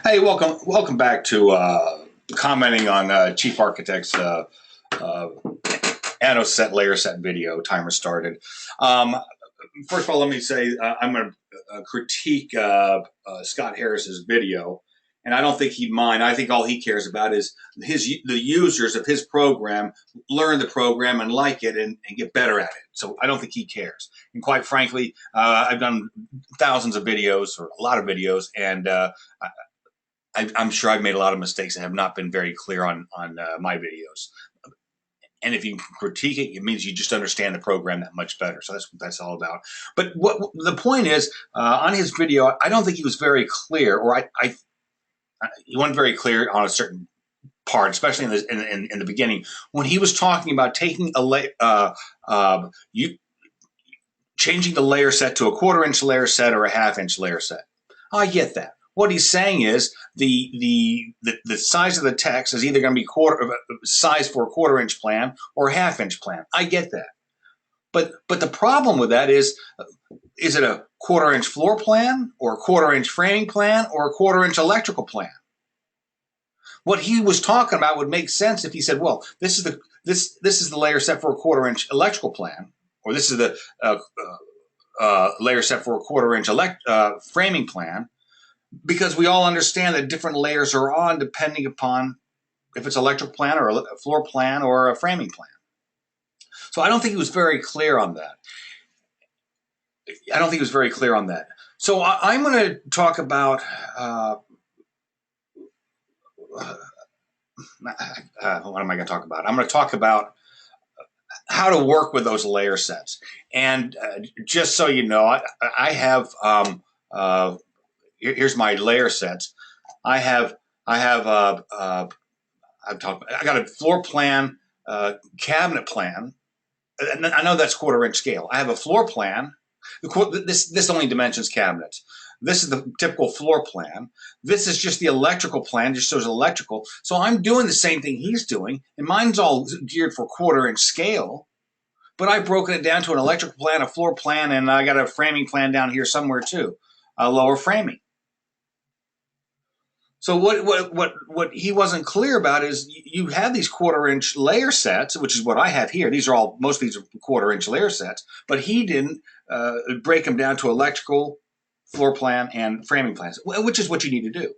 Welcome back to commenting on Chief Architect's anno set layer set video. Timer started. Um, First of all, let me say I'm going to critique Scott Harris's video, and I don't think he'd mind. I think all he cares about is the users of his program learn the program and like it and get better at it. So I don't think he cares. And quite frankly, I've done thousands of videos or a lot of videos, and I'm sure I've made a lot of mistakes and have not been very clear on my videos. And if you critique it, it means you just understand the program that much better. So that's what that's all about. But what the point is, on his video, I don't think he was very clear, or he wasn't very clear on a certain part, especially in the beginning when he was talking about taking changing the layer set to a 1/4 inch layer set or a 1/2 inch layer set. I get that. What he's saying is the size of the text is either going to be size for a 1/4 inch plan or a 1/2 inch plan. I get that. But the problem with that is it a 1/4 inch floor plan or a 1/4 inch framing plan or a 1/4 inch electrical plan? What he was talking about would make sense if he said, well, this is the layer set for a 1/4 inch electrical plan, or this is the layer set for a 1/4 inch framing plan, because we all understand that different layers are on depending upon if it's electric plan or a floor plan or a framing plan. So I don't think he was very clear on that. So I'm going to talk about what am I going to talk about? I'm going to talk about how to work with those layer sets. And just so you know, I have here's my layer sets. I got a floor plan, cabinet plan. And I know that's 1/4 inch scale. I have a floor plan. This only dimensions cabinets. This is the typical floor plan. This is just the electrical plan, just shows electrical. So I'm doing the same thing he's doing, and mine's all geared for 1/4 inch scale. But I've broken it down to an electrical plan, a floor plan, and I got a framing plan down here somewhere too, a lower framing. So what he wasn't clear about is you have these 1/4 inch layer sets, which is what I have here. Most of these are 1/4 inch layer sets, but he didn't break them down to electrical, floor plan, and framing plans, which is what you need to do.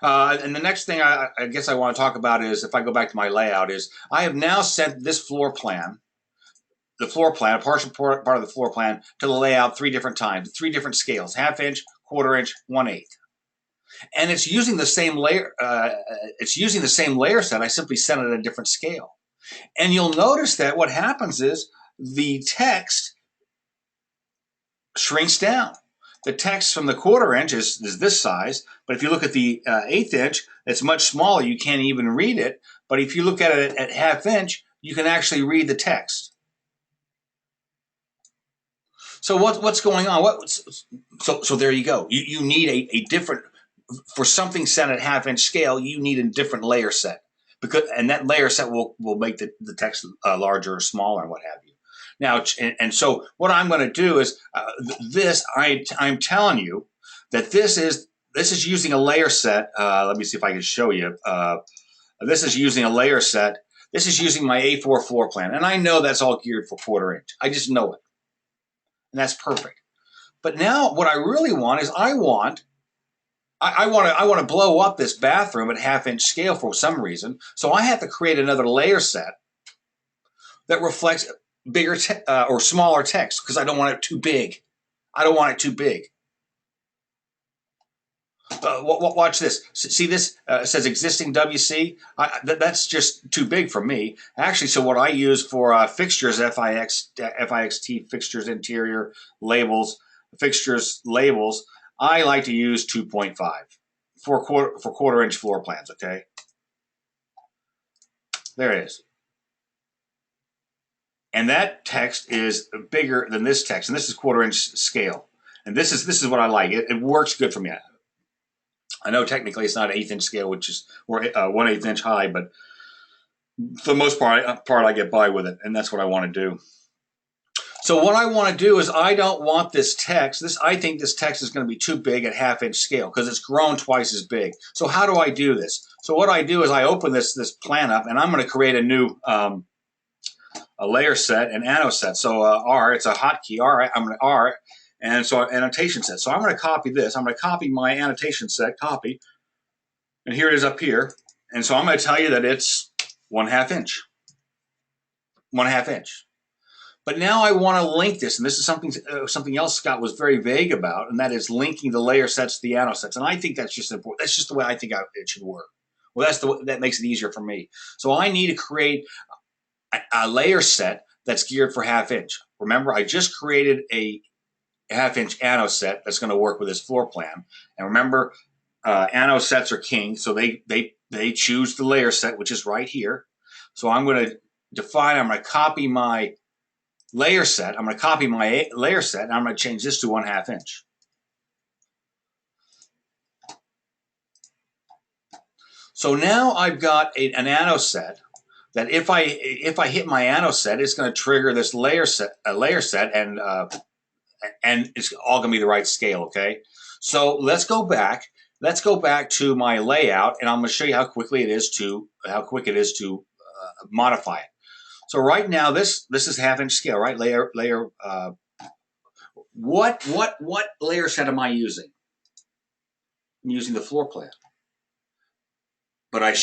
And the next thing I guess I want to talk about is, if I go back to my layout, is I have now sent this floor plan, a partial part of the floor plan, to the layout 3 different times, 3 different scales: 1/2 inch, 1/4 inch, 1/8. And it's using the same layer. It's using the same layer set. I simply sent it at a different scale. And you'll notice that what happens is the text shrinks down. The text from the 1/4 inch is this size, but if you look at the 1/8 inch, it's much smaller. You can't even read it. But if you look at it at 1/2 inch, you can actually read the text. So what's going on? So there you go. You need a different, for something set at 1/2 inch scale, you need a different layer set, and that layer set will make the text larger or smaller and what have you. Now, and so what I'm going to do is I'm telling you that this is using a layer set. Let me see if I can show you. This is using a layer set. This is using my A4 floor plan, and I know that's all geared for 1/4 inch. I just know it, and that's perfect. But now what I really want is I want to blow up this bathroom at 1/2 inch scale for some reason. So I have to create another layer set that reflects bigger or smaller text, because I don't want it too big. Watch this. See this? It says existing WC. That's just too big for me. Actually, so what I use for fixtures, FIXT, fixtures, interior, labels, fixtures, labels, I like to use 2.5 for 1/4 inch floor plans, okay? There it is. And that text is bigger than this text, and this is 1/4 inch scale. And this is what I like. It works good for me. I know technically it's not 1/8 inch scale, which is 1/8 inch high, but for the most part I get by with it, and that's what I want to do. So what I want to do is I don't want this text. I think this text is going to be too big at 1/2 inch scale because it's grown twice as big. So how do I do this? So what I do is I open this plan up, and I'm going to create a new a layer set and anno set. So R, it's a hotkey R. I'm going to R, and so annotation set. So I'm going to copy this. I'm going to copy my annotation set. Copy, and here it is up here. And so I'm going to tell you that it's 1/2 inch. 1/2 inch. But now I want to link this, and this is something else Scott was very vague about, and that is linking the layer sets to the anno sets. And I think that's just important. That's just the way I think it should work. Well, that makes it easier for me. So I need to create a layer set that's geared for 1/2 inch. Remember, I just created a 1/2 inch anno set that's going to work with this floor plan. And remember, anno sets are king, so they choose the layer set, which is right here. So I'm going to define. I'm going to copy my layer set. I'm going to copy my layer set, and I'm going to change this to 1/2 inch. So now I've got an anno set that if I hit my anno set, it's going to trigger this layer set, and it's all going to be the right scale. Okay. So let's go back. Let's go back to my layout, and I'm going to show you how quick it is to modify it. So right now, this is 1/2 inch scale, right? What layer set am I using? I'm using the floor plan, but I'm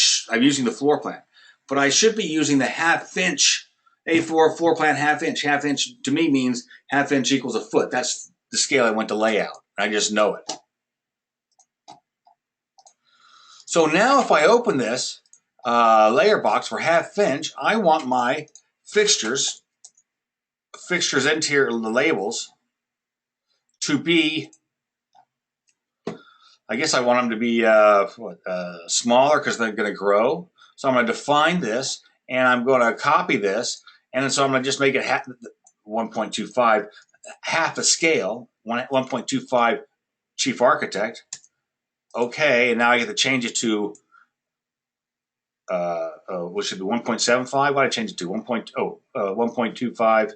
using the floor plan, but I should be using the 1/2 inch A4 floor plan 1/2 inch. 1/2 inch to me means 1/2 inch equals a foot. That's the scale I went to lay out. I just know it. So now if I open this layer box for 1/2 inch, I want my fixtures interior, the labels, to be, I guess I want them to be smaller because they're going to grow. So I'm going to define this, and I'm going to copy this, and so I'm going to just make it 1.25, half a scale, 1.25 chief architect. Okay, and now I get to change it to what should be 1.75? What did I change it to? 1.25,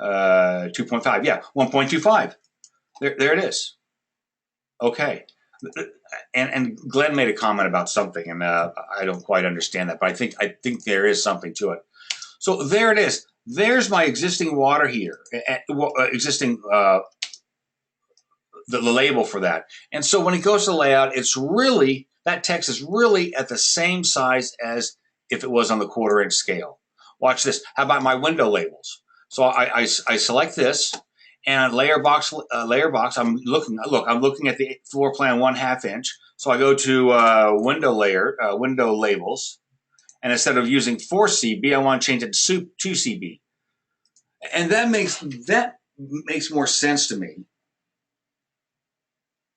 2.5. Yeah, 1.25. There it is. Okay. And Glenn made a comment about something, and I don't quite understand that, but I think there is something to it. So there it is. There's my existing water here, existing the label for that. And so when it goes to layout, that text is really at the same size as if it was on the 1/4 inch scale. Watch this. How about my window labels? So I select this, and layer box. I'm looking at the floor plan 1/2 inch. So I go to window labels, and instead of using 4 CB, I want to change it to 2 CB, and that makes more sense to me.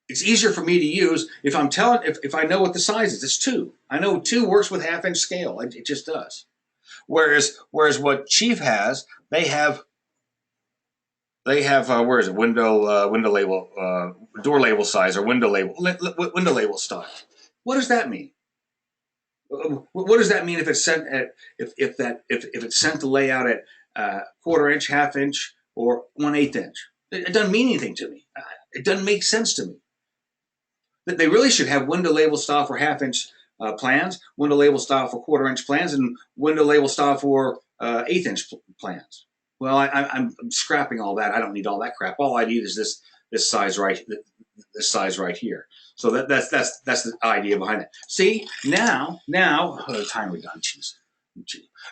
It's easier for me to use if I know what the size is. It's 2. I know 2 works with 1/2 inch scale. It just does. Whereas what Chief has, they have where is it? Window label, door label size, or window label style. What does that mean? What does that mean if it's sent if it's sent to layout at 1/4 inch, 1/2 inch, or 1/8 inch? It doesn't mean anything to me. It doesn't make sense to me. They really should have window label style for 1/2 inch plans, window label style for 1/4 inch plans, and window label style for 1/8 inch plans. Well, I'm scrapping all that. I don't need all that crap. All I need is this size right here. So that's the idea behind it. See, now time we're done. Jeez.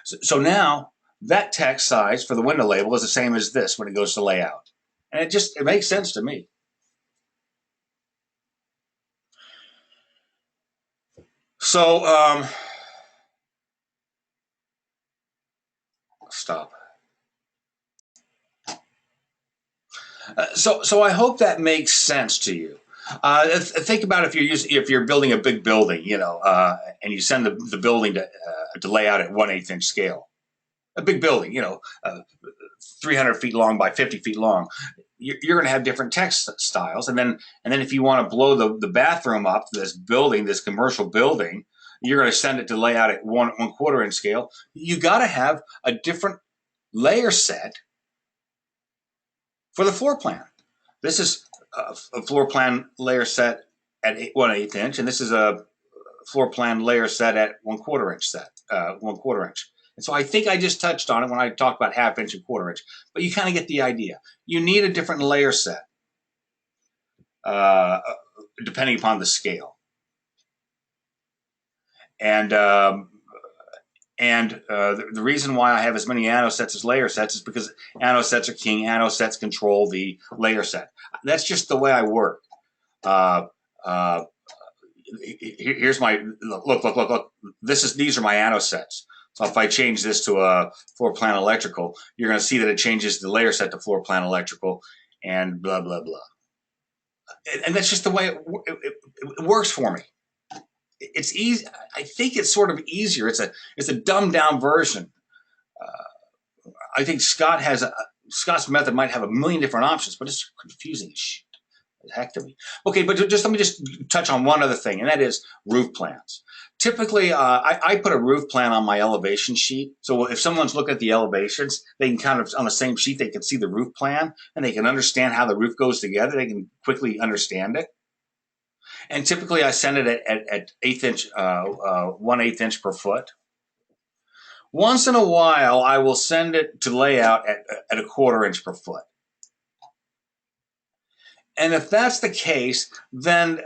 So now that text size for the window label is the same as this when it goes to layout, and it makes sense to me. So stop. So I hope that makes sense to you. Think about if you're building a big building, and you send the building to lay out at 1/8 inch scale. A big building, 300 feet long by 50 feet long. You're going to have different text styles, and then if you want to blow the bathroom up to this building, this commercial building, you're going to send it to lay out at 1/4 inch scale. You got to have a different layer set for the floor plan. This is a floor plan layer set at 1/8 inch, and this is a floor plan layer set at 1/4 inch set, 1/4 inch. And so I think I just touched on it when I talked about 1/2 inch and 1/4 inch, but you kind of get the idea. You need a different layer set uh, depending upon the scale. And the reason why I have as many anno sets as layer sets is because anno sets are king. Anno sets control the layer set. That's just the way I work. Uh, uh, Here's my look. These are my anno sets. So if I change this to a floor plan electrical, you're going to see that it changes the layer set to floor plan electrical, and blah blah blah. And that's just the way it works for me. It's easy. I think it's sort of easier. It's a dumbed down version. I think Scott's method might have a million different options, but it's confusing as shit. Heck to me. Okay, but just let me just touch on one other thing, and that is roof plans. Typically, I put a roof plan on my elevation sheet. So if someone's looking at the elevations, they can kind of, on the same sheet, they can see the roof plan, and they can understand how the roof goes together. They can quickly understand it. And typically, I send it at 1/8 inch, 1/8 inch per foot. Once in a while, I will send it to layout at 1/4 inch per foot. And if that's the case, then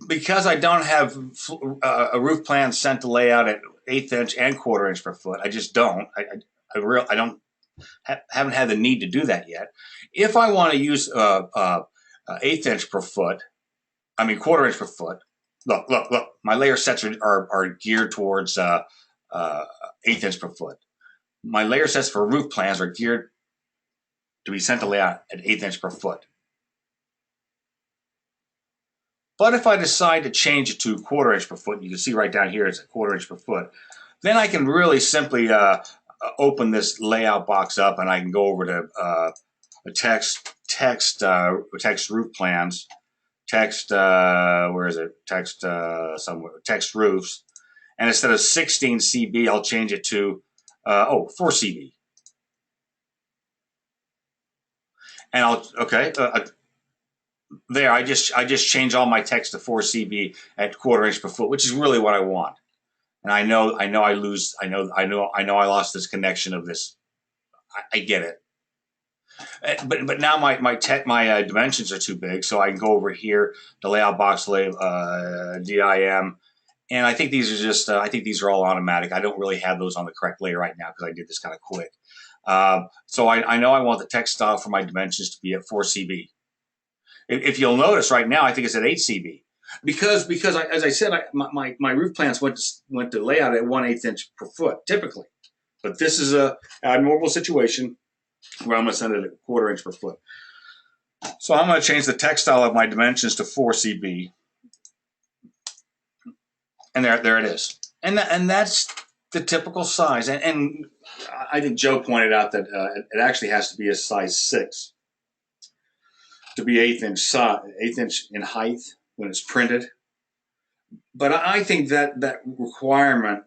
because I don't have a roof plan sent to layout at 1/8 inch and 1/4 inch per foot, I just don't. I don't haven't had the need to do that yet. If I want to use 1/8 inch per foot, 1/4 inch per foot. Look. My layer sets are geared towards 1/8 inch per foot. My layer sets for roof plans are geared to be sent to layout at 1/8 inch per foot. But if I decide to change it to 1/4 inch per foot, you can see right down here it's 1/4 inch per foot, then I can really simply open this layout box up, and I can go over to text roof plans, where is it? Somewhere, text roofs, and instead of 16 CB, I'll change it to 4 CB. And there, I just change all my text to 4 CB at 1/4 inch per foot, which is really what I want. And I know I lost this connection of this. I get it. But now my dimensions are too big, so I can go over here to layout box DIM, and I think these are just I think these are all automatic. I don't really have those on the correct layer right now because I did this kind of quick. So I know I want the text style for my dimensions to be at 4 CB. If you'll notice right now, I think it's at 8 CB because as I said, my roof plans went to layout at 1/8 inch per foot typically, but this is a abnormal situation where I'm going to send it at 1/4 inch per foot. So I'm going to change the text style of my dimensions to 4 CB, and there it is, and that's the typical size. And I think Joe pointed out that it actually has to be a size 6. To be 1/8 inch in height when it's printed. But I think that requirement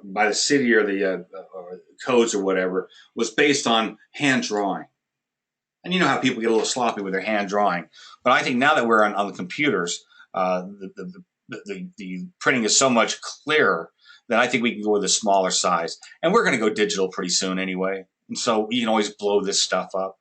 by the city or the codes or whatever was based on hand drawing. And you know how people get a little sloppy with their hand drawing. But I think now that we're on the computers, the printing is so much clearer that I think we can go with a smaller size. And we're going to go digital pretty soon anyway. And so you can always blow this stuff up.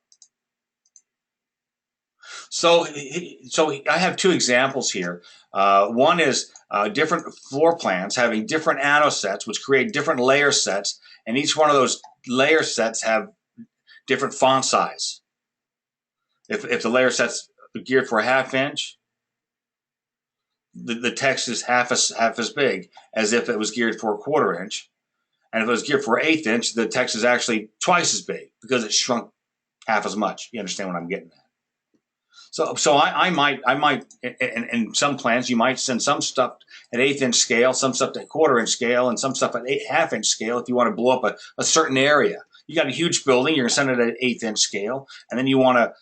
So I have two examples here. One is different floor plans having different anno sets, which create different layer sets, and each one of those layer sets have different font size. If the layer set's geared for a 1/2 inch, the text is half as big as if it was geared for a 1/4 inch, and if it was geared for 1/8 inch, the text is actually twice as big because it shrunk half as much. You understand what I'm getting at? So I might, in some plans, you might send some stuff at 1/8 inch scale, some stuff at 1/4 inch scale, and some stuff at 1/2 inch scale if you want to blow up a certain area. You got a huge building, you're going to send it at 1/8 inch scale, and then you want to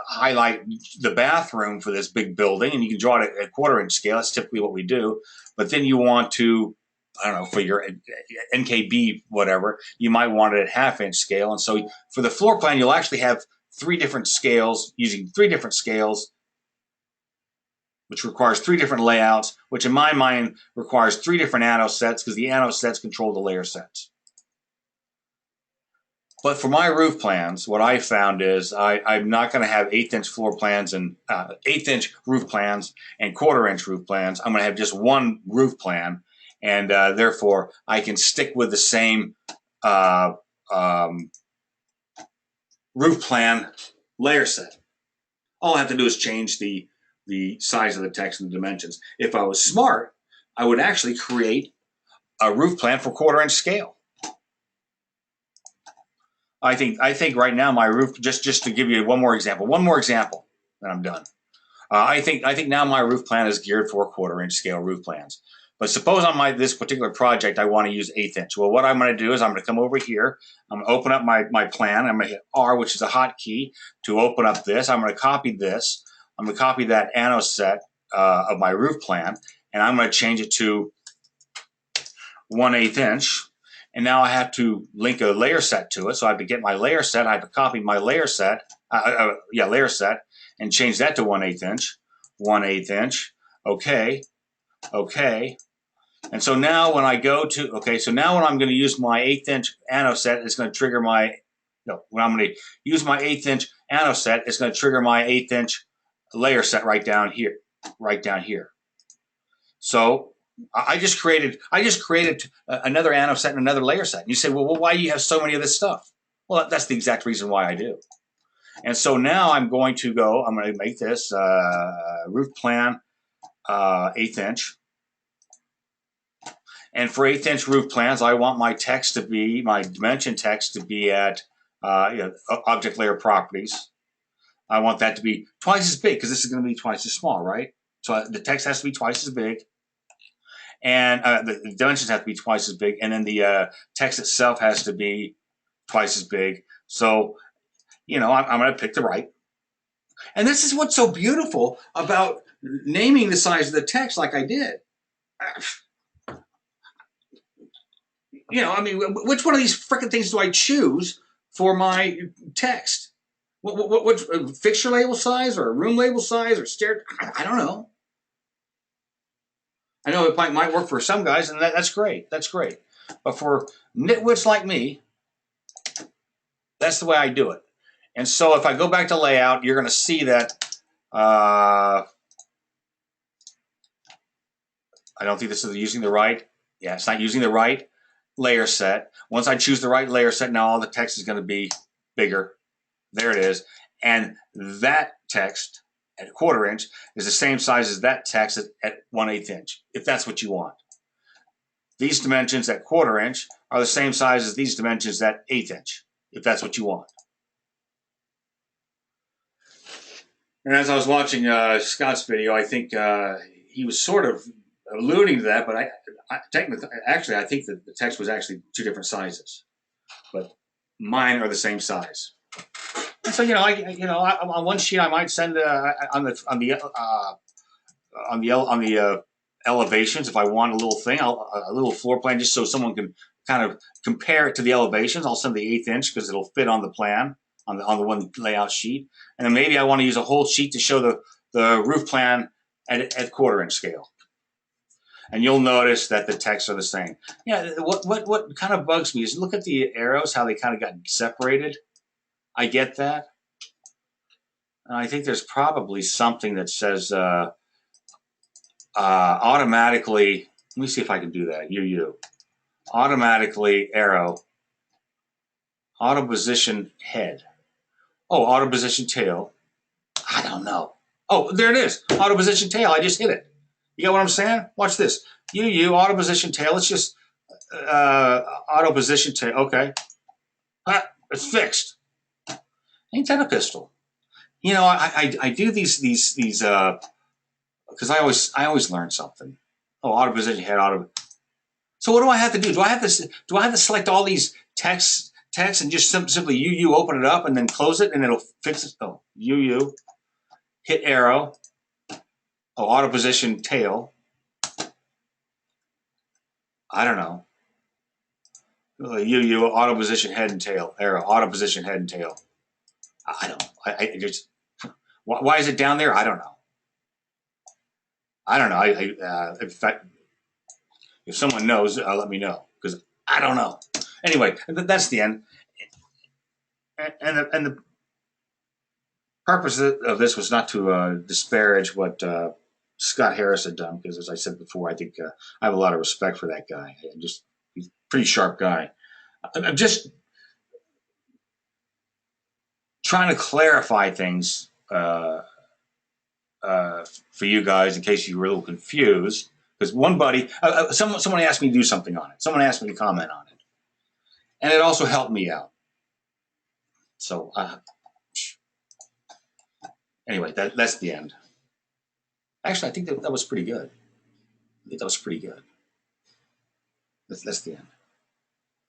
highlight the bathroom for this big building, and you can draw it at 1/4 inch scale. That's typically what we do. But then you want to I don't know, for your NKB, whatever, you might want it at half-inch scale. And so for the floor plan, you'll actually have 3 different scales, using 3 different scales, which requires 3 different layouts, which in my mind requires 3 different anno sets, because the anno sets control the layer sets. But for my roof plans, what I found is I'm not going to have 1/8-inch floor plans and 1/8-inch roof plans and 1/4-inch roof plans. I'm going to have just one roof plan, and therefore I can stick with the same roof plan layer set. All I have to do is change the size of the text and the dimensions. If I was smart, I would actually create a roof plan for 1/4-inch scale. I think right now my roof, just to give you one more example, then I'm done. I think now my roof plan is geared for 1/4-inch scale roof plans. But suppose on this particular project I want to use 1/8-inch. Well, what I'm going to do is I'm going to come over here. I'm going to open up my plan. I'm going to hit R, which is a hotkey, to open up this. I'm going to copy this. I'm going to copy that anno set of my roof plan, and I'm going to change it to 1/8-inch. And now I have to link a layer set to it. So I have to get my layer set. I have to copy my layer set, layer set, and change that to 1/8-inch. 1/8-inch. Okay. Okay. And so now when I go to, so now when I'm going to use my 1/8-inch anno set, it's going to trigger when I'm going to use my 1/8-inch anno set, it's going to trigger my 1/8-inch layer set right down here. So I just created another anno set and another layer set. And you say, well, why do you have so many of this stuff? Well, that's the exact reason why I do. And so now I'm going to make this roof plan 1/8-inch. And for 1/8-inch roof plans, I want my dimension text to be at object layer properties. I want that to be twice as big, because this is going to be twice as small, right? So the text has to be twice as big. And the dimensions have to be twice as big, and then the text itself has to be twice as big. So, I'm going to pick the right. And this is what's so beautiful about naming the size of the text like I did. Which one of these frickin' things do I choose for my text? What fixture label size, or room label size, or stair? I don't know. I know it might work for some guys, and that's great. That's great. But for nitwits like me, that's the way I do it. And so if I go back to layout, you're going to see that I don't think this is using the right. Yeah, it's not using the right layer set. Once I choose the right layer set, now all the text is going to be bigger. There it is. And that text at 1/4-inch is the same size as that text at 1/8-inch, if that's what you want. These dimensions at 1/4-inch are the same size as these dimensions at 1/8-inch, if that's what you want. And as I was watching Scott's video, I think he was sort of alluding to that, but I think that the text was actually 2 different sizes, but mine are the same size. And so on one sheet I might send on the elevations, if I want a little thing, a little floor plan, just so someone can kind of compare it to the elevations. I'll send the 1/8-inch because it'll fit on the plan on the one layout sheet, and then maybe I want to use a whole sheet to show the roof plan at 1/4-inch scale. And you'll notice that the texts are the same. Yeah, what kind of bugs me is look at the arrows, how they kind of got separated. I get that. And I think there's probably something that says automatically. Let me see if I can do that. Automatically arrow. Auto position head. Oh, auto position tail. I don't know. Oh, there it is. Auto position tail. I just hit it. You get what I'm saying? Watch this. Auto position tail. It's just auto position tail. Okay. It's fixed. Ain't that a pistol? I do these because I always learn something. Oh, auto position head, auto. So what do I have to do? Do I have to select all these texts and just simply open it up and then close it and it'll fix it? Oh, hit arrow. Oh, auto position tail. I don't know. You auto position head and tail arrow. Auto position head and tail. I don't know. I just why is it down there? I don't know. I don't know. In fact, if someone knows, let me know because I don't know. Anyway, that's the end. And the purpose of this was not to disparage what Scott Harris had done because, as I said before, I think I have a lot of respect for that guy. He's a pretty sharp guy. I'm just trying to clarify things for you guys in case you were a little confused. Because one buddy, someone asked me to do something on it. Someone asked me to comment on it, and it also helped me out. So anyway, that's the end. Actually, I think that was pretty good. I think that was pretty good. That's the end.